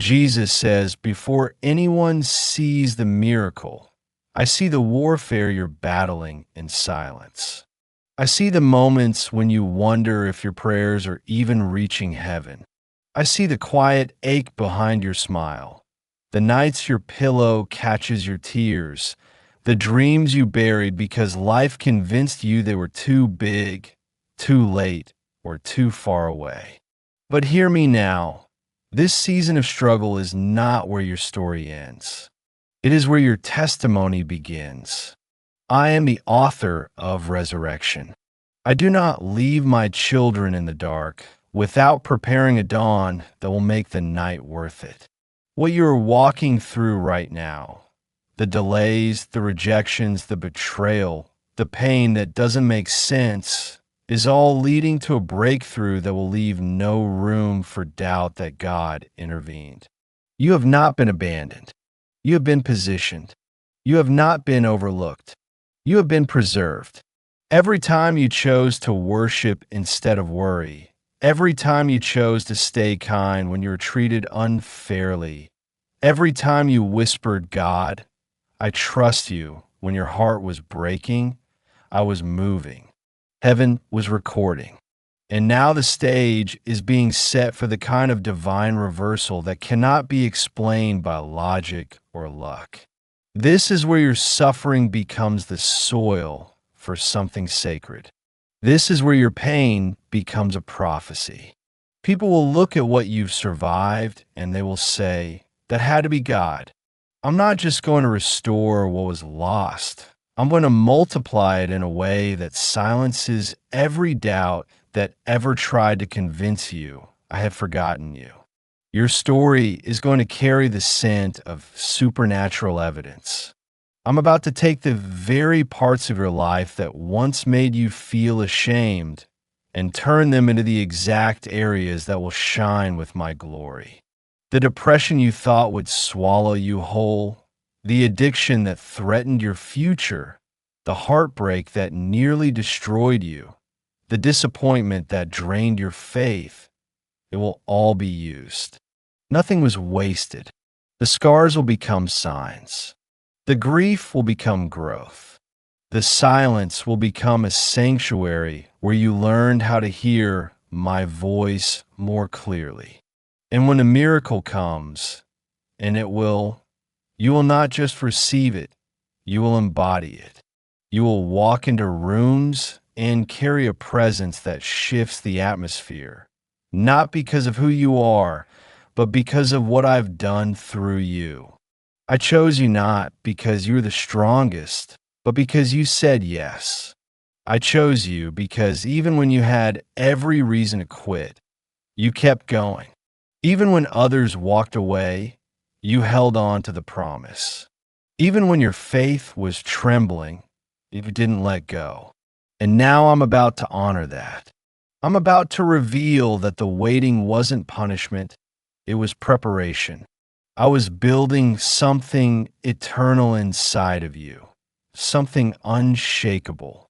Jesus says, before anyone sees the miracle, I see the warfare you're battling in silence. I see the moments when you wonder if your prayers are even reaching heaven. I see the quiet ache behind your smile, the nights your pillow catches your tears, the dreams you buried because life convinced you they were too big, too late, or too far away. But hear me now. This season of struggle is not where your story ends. It is where your testimony begins. I am the author of resurrection. I do not leave my children in the dark without preparing a dawn that will make the night worth it. What you are walking through right now, the delays, the rejections, the betrayal, the pain that doesn't make sense, is all leading to a breakthrough that will leave no room for doubt that God intervened. You have not been abandoned. You have been positioned. You have not been overlooked. You have been preserved. Every time you chose to worship instead of worry, every time you chose to stay kind when you were treated unfairly, every time you whispered, God, I trust you, when your heart was breaking, I was moving. Heaven was recording. And now the stage is being set for the kind of divine reversal that cannot be explained by logic or luck. This is where your suffering becomes the soil for something sacred. This is where your pain becomes a prophecy. People will look at what you've survived and they will say, that had to be God. I'm not just going to restore what was lost. I'm going to multiply it in a way that silences every doubt that ever tried to convince you I have forgotten you. Your story is going to carry the scent of supernatural evidence. I'm about to take the very parts of your life that once made you feel ashamed and turn them into the exact areas that will shine with my glory. The depression you thought would swallow you whole, the addiction that threatened your future, the heartbreak that nearly destroyed you, the disappointment that drained your faith, it will all be used. Nothing was wasted. The scars will become signs. The grief will become growth. The silence will become a sanctuary where you learned how to hear my voice more clearly. And when a miracle comes, and it will, you will not just receive it, you will embody it. You will walk into rooms and carry a presence that shifts the atmosphere, not because of who you are, but because of what I've done through you. I chose you not because you're the strongest, but because you said yes. I chose you because even when you had every reason to quit, you kept going. Even when others walked away, you held on to the promise. Even when your faith was trembling, you didn't let go. And now I'm about to honor that. I'm about to reveal that the waiting wasn't punishment, it was preparation. I was building something eternal inside of you, something unshakable.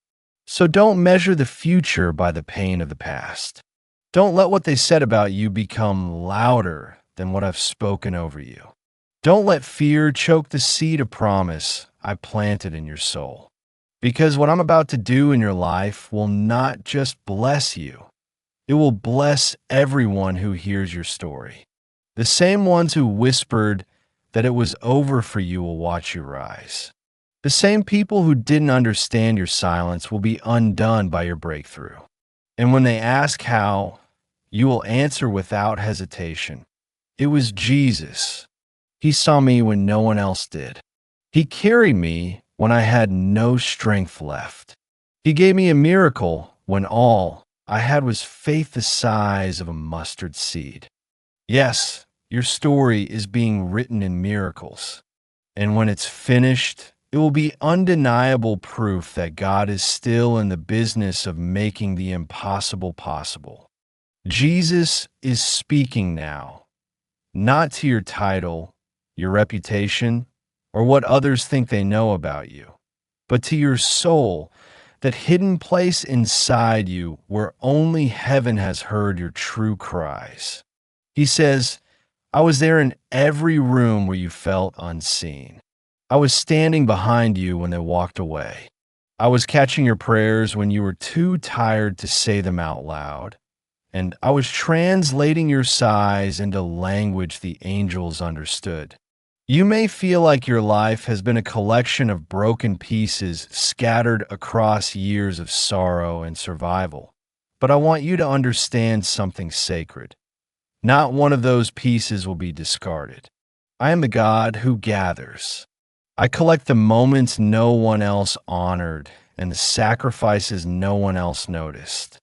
So don't measure the future by the pain of the past. Don't let what they said about you become louder than what I've spoken over you. Don't let fear choke the seed of promise I planted in your soul. Because what I'm about to do in your life will not just bless you, it will bless everyone who hears your story. The same ones who whispered that it was over for you will watch you rise. The same people who didn't understand your silence will be undone by your breakthrough. And when they ask how, you will answer without hesitation. It was Jesus. He saw me when no one else did. He carried me when I had no strength left. He gave me a miracle when all I had was faith the size of a mustard seed. Yes, your story is being written in miracles. And when it's finished, it will be undeniable proof that God is still in the business of making the impossible possible. Jesus is speaking now, not to your title, your reputation, or what others think they know about you, but to your soul, that hidden place inside you where only heaven has heard your true cries. He says, I was there in every room where you felt unseen. I was standing behind you when they walked away. I was catching your prayers when you were too tired to say them out loud. And I was translating your sighs into language the angels understood. You may feel like your life has been a collection of broken pieces scattered across years of sorrow and survival. But I want you to understand something sacred. Not one of those pieces will be discarded. I am the God who gathers. I collect the moments no one else honored and the sacrifices no one else noticed.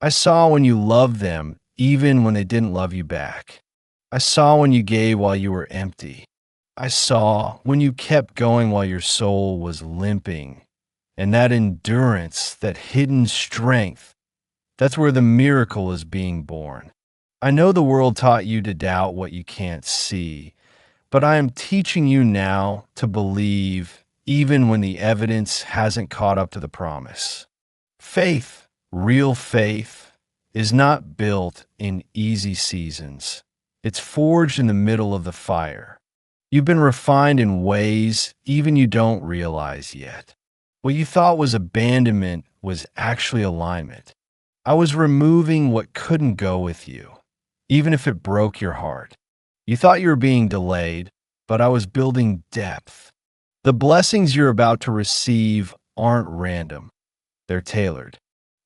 I saw when you loved them even when they didn't love you back. I saw when you gave while you were empty. I saw when you kept going while your soul was limping. And that endurance, that hidden strength, that's where the miracle is being born. I know the world taught you to doubt what you can't see, but I am teaching you now to believe even when the evidence hasn't caught up to the promise. Faith, real faith, is not built in easy seasons. It's forged in the middle of the fire. You've been refined in ways even you don't realize yet. What you thought was abandonment was actually alignment. I was removing what couldn't go with you, even if it broke your heart. You thought you were being delayed, but I was building depth. The blessings you're about to receive aren't random. They're tailored.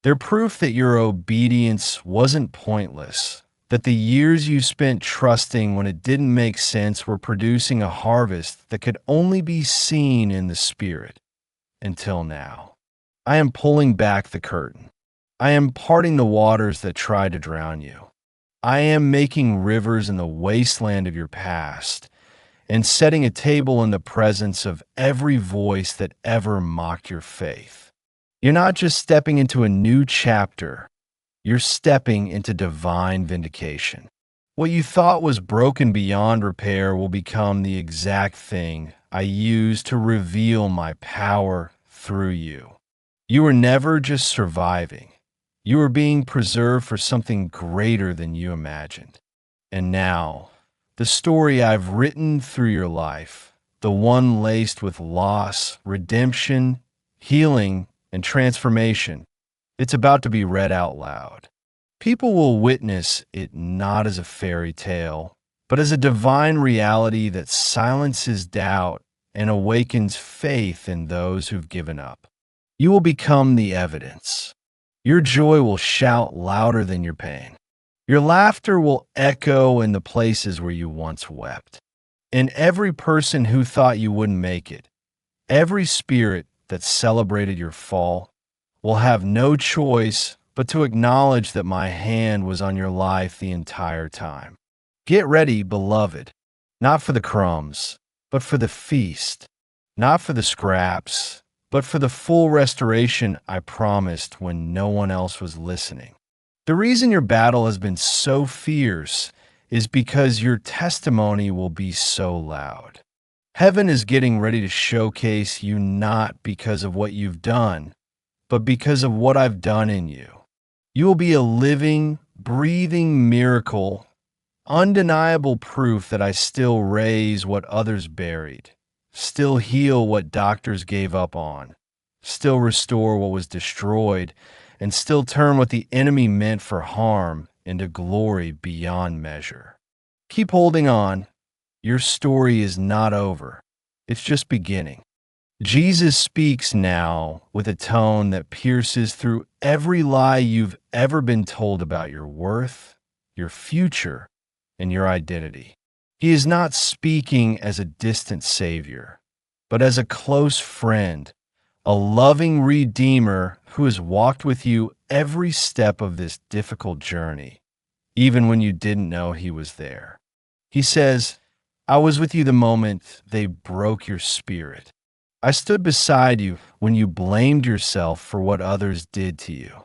They're proof that your obedience wasn't pointless, that the years you spent trusting when it didn't make sense were producing a harvest that could only be seen in the Spirit. Until now. I am pulling back the curtain. I am parting the waters that tried to drown you. I am making rivers in the wasteland of your past and setting a table in the presence of every voice that ever mocked your faith. You're not just stepping into a new chapter, you're stepping into divine vindication. What you thought was broken beyond repair will become the exact thing I use to reveal my power through you. You were never just surviving. You were being preserved for something greater than you imagined. And now, the story I've written through your life, the one laced with loss, redemption, healing, and transformation, it's about to be read out loud. People will witness it not as a fairy tale, but as a divine reality that silences doubt and awakens faith in those who've given up. You will become the evidence. Your joy will shout louder than your pain. Your laughter will echo in the places where you once wept. And every person who thought you wouldn't make it, every spirit that celebrated your fall, will have no choice but to acknowledge that my hand was on your life the entire time. Get ready, beloved, not for the crumbs, but for the feast, not for the scraps, but for the full restoration I promised when no one else was listening. The reason your battle has been so fierce is because your testimony will be so loud. Heaven is getting ready to showcase you not because of what you've done, but because of what I've done in you. You will be a living, breathing miracle, undeniable proof that I still raise what others buried, still heal what doctors gave up on, still restore what was destroyed, and still turn what the enemy meant for harm into glory beyond measure. Keep holding on. Your story is not over. It's just beginning. Jesus speaks now with a tone that pierces through every lie you've ever been told about your worth, your future, and your identity. He is not speaking as a distant savior, but as a close friend, a loving redeemer who has walked with you every step of this difficult journey, even when you didn't know he was there. He says, I was with you the moment they broke your spirit. I stood beside you when you blamed yourself for what others did to you.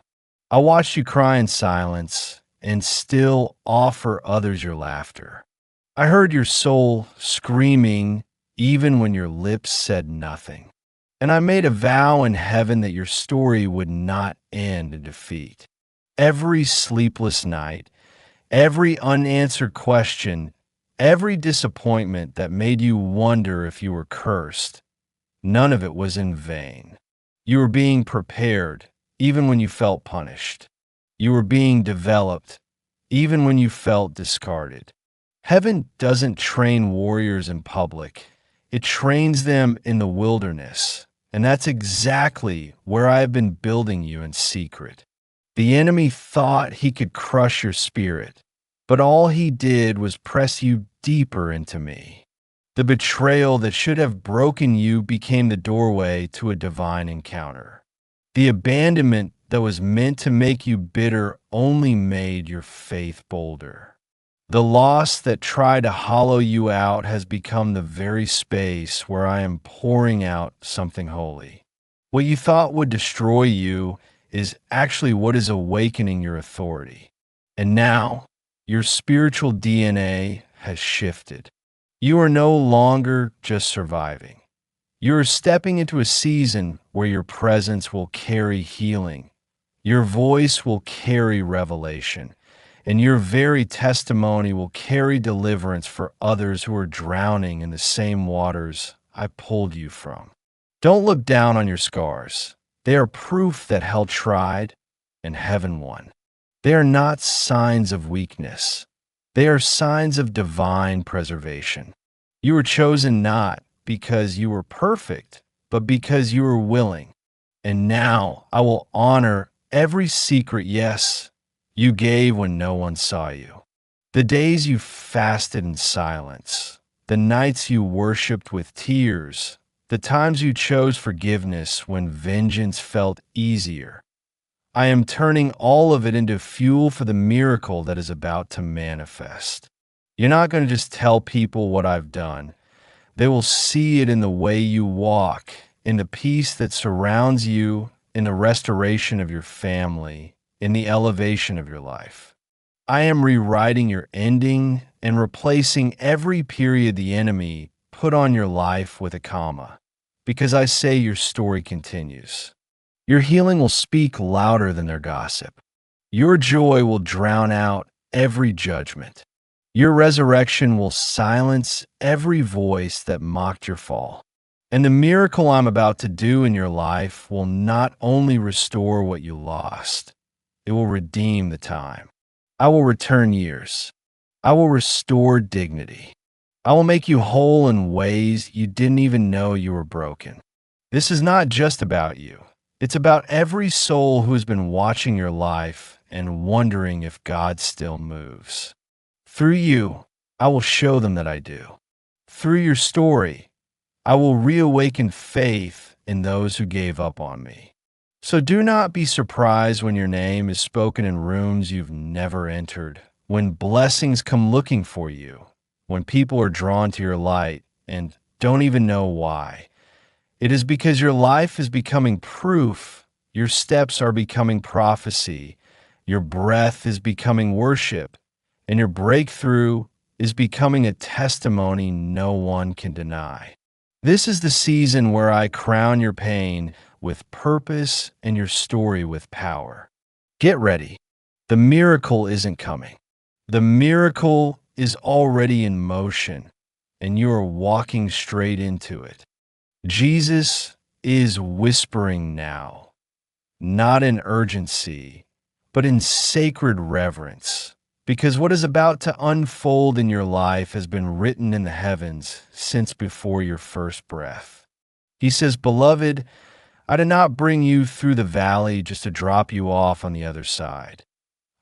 I watched you cry in silence and still offer others your laughter. I heard your soul screaming even when your lips said nothing. And I made a vow in heaven that your story would not end in defeat. Every sleepless night, every unanswered question, Every disappointment that made you wonder if you were cursed, none of it was in vain. You were being prepared, even when you felt punished. You were being developed, even when you felt discarded. Heaven doesn't train warriors in public. It trains them in the wilderness. And that's exactly where I have been building you in secret. The enemy thought he could crush your spirit, but all he did was press you deeper into me. The betrayal that should have broken you became the doorway to a divine encounter. The abandonment that was meant to make you bitter only made your faith bolder. The loss that tried to hollow you out has become the very space where I am pouring out something holy. What you thought would destroy you is actually what is awakening your authority. And now, your spiritual DNA has shifted. You are no longer just surviving. You are stepping into a season where your presence will carry healing. Your voice will carry revelation. And your very testimony will carry deliverance for others who are drowning in the same waters I pulled you from. Don't look down on your scars. They are proof that hell tried and heaven won. They are not signs of weakness. They are signs of divine preservation. You were chosen not because you were perfect, but because you were willing. And now I will honor every secret yes you gave when no one saw you. The days you fasted in silence, the nights you worshiped with tears, the times you chose forgiveness when vengeance felt easier. I am turning all of it into fuel for the miracle that is about to manifest. You're not going to just tell people what I've done. They will see it in the way you walk, in the peace that surrounds you, in the restoration of your family, in the elevation of your life. I am rewriting your ending and replacing every period the enemy put on your life with a comma, because I say your story continues. Your healing will speak louder than their gossip. Your joy will drown out every judgment. Your resurrection will silence every voice that mocked your fall. And the miracle I'm about to do in your life will not only restore what you lost, it will redeem the time. I will return years. I will restore dignity. I will make you whole in ways you didn't even know you were broken. This is not just about you. It's about every soul who has been watching your life and wondering if God still moves. Through you, I will show them that I do. Through your story, I will reawaken faith in those who gave up on me. So do not be surprised when your name is spoken in rooms you've never entered, when blessings come looking for you, when people are drawn to your light and don't even know why. It is because your life is becoming proof, your steps are becoming prophecy, your breath is becoming worship, and your breakthrough is becoming a testimony no one can deny. This is the season where I crown your pain with purpose and your story with power. Get ready. The miracle isn't coming. The miracle is already in motion, and you are walking straight into it. Jesus is whispering now, not in urgency, but in sacred reverence, because what is about to unfold in your life has been written in the heavens since before your first breath. He says, "Beloved, I did not bring you through the valley just to drop you off on the other side.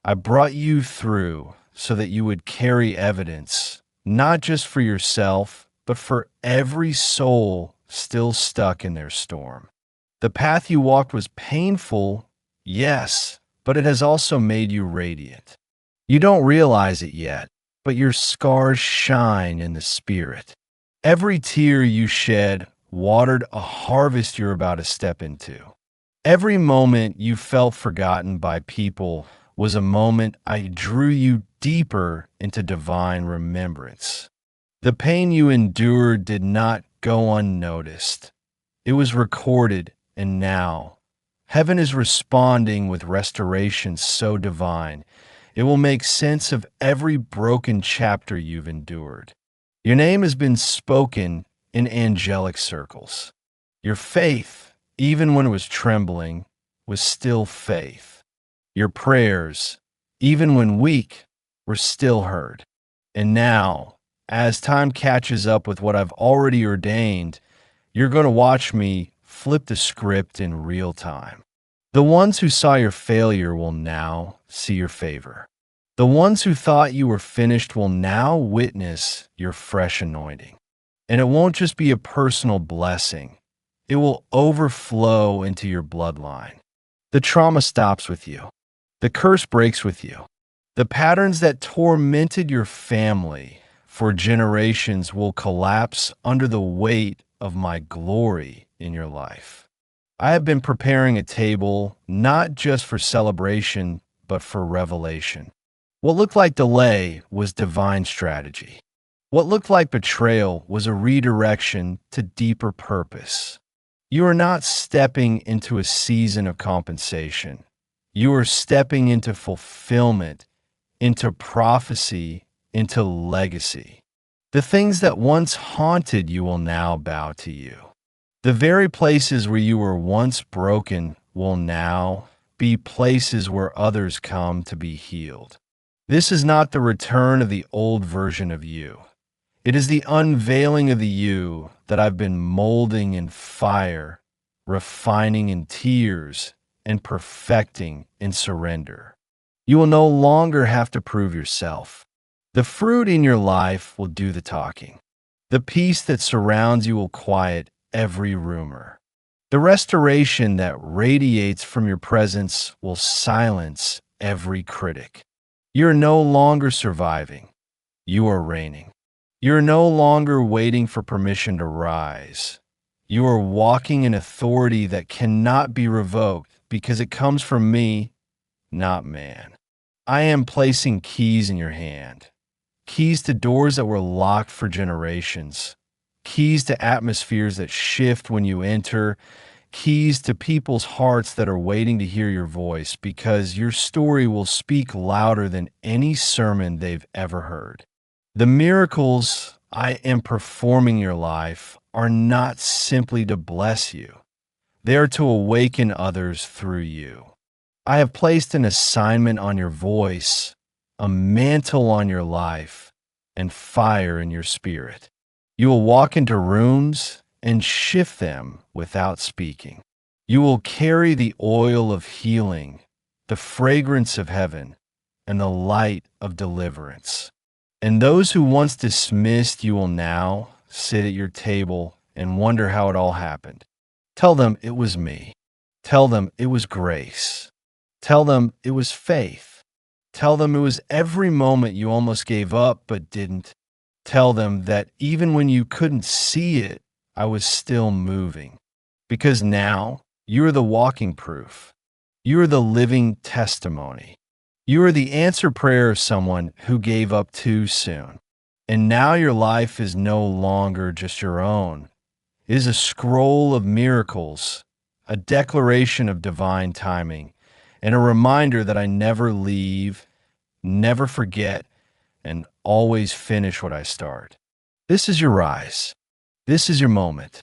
I brought you through so that you would carry evidence, not just for yourself, but for every soul still stuck in their storm. The path you walked was painful, yes, but it has also made you radiant. You don't realize it yet, but your scars shine in the spirit. Every tear you shed watered a harvest you're about to step into. Every moment you felt forgotten by people was a moment I drew you deeper into divine remembrance. The pain you endured did not go unnoticed. It was recorded, and now heaven is responding with restoration so divine. It will make sense of every broken chapter you've endured. Your name has been spoken in angelic circles. Your faith, even when it was trembling, was still faith. Your prayers, even when weak, were still heard. And now, as time catches up with what I've already ordained, you're going to watch me flip the script in real time. The ones who saw your failure will now see your favor. The ones who thought you were finished will now witness your fresh anointing. And it won't just be a personal blessing. It will overflow into your bloodline. The trauma stops with you. The curse breaks with you. The patterns that tormented your family for generations will collapse under the weight of my glory in your life. I have been preparing a table not just for celebration, but for revelation. What looked like delay was divine strategy. What looked like betrayal was a redirection to deeper purpose. You are not stepping into a season of compensation. You are stepping into fulfillment, into prophecy, into legacy. The things that once haunted you will now bow to you. The very places where you were once broken will now be places where others come to be healed. This is not the return of the old version of you. It is the unveiling of the you that I've been molding in fire, refining in tears, and perfecting in surrender. You will no longer have to prove yourself. The fruit in your life will do the talking. The peace that surrounds you will quiet every rumor. The restoration that radiates from your presence will silence every critic. You are no longer surviving. You are reigning. You are no longer waiting for permission to rise. You are walking in authority that cannot be revoked because it comes from me, not man. I am placing keys in your hand. Keys to doors that were locked for generations. Keys to atmospheres that shift when you enter. Keys to people's hearts that are waiting to hear your voice because your story will speak louder than any sermon they've ever heard. The miracles I am performing in your life are not simply to bless you. They are to awaken others through you. I have placed an assignment on your voice, a mantle on your life, and fire in your spirit. You will walk into rooms and shift them without speaking. You will carry the oil of healing, the fragrance of heaven, and the light of deliverance. And those who once dismissed you will now sit at your table and wonder how it all happened. Tell them it was me. Tell them it was grace. Tell them it was faith. Tell them it was every moment you almost gave up but didn't. Tell them that even when you couldn't see it, I was still moving. Because now you are the walking proof. You are the living testimony. You are the answered prayer of someone who gave up too soon. And now your life is no longer just your own. It is a scroll of miracles, a declaration of divine timing, and a reminder that I never leave, never forget, and always finish what I start. This is your rise. This is your moment.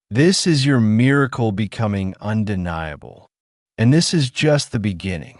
This is your miracle becoming undeniable. And this is just the beginning.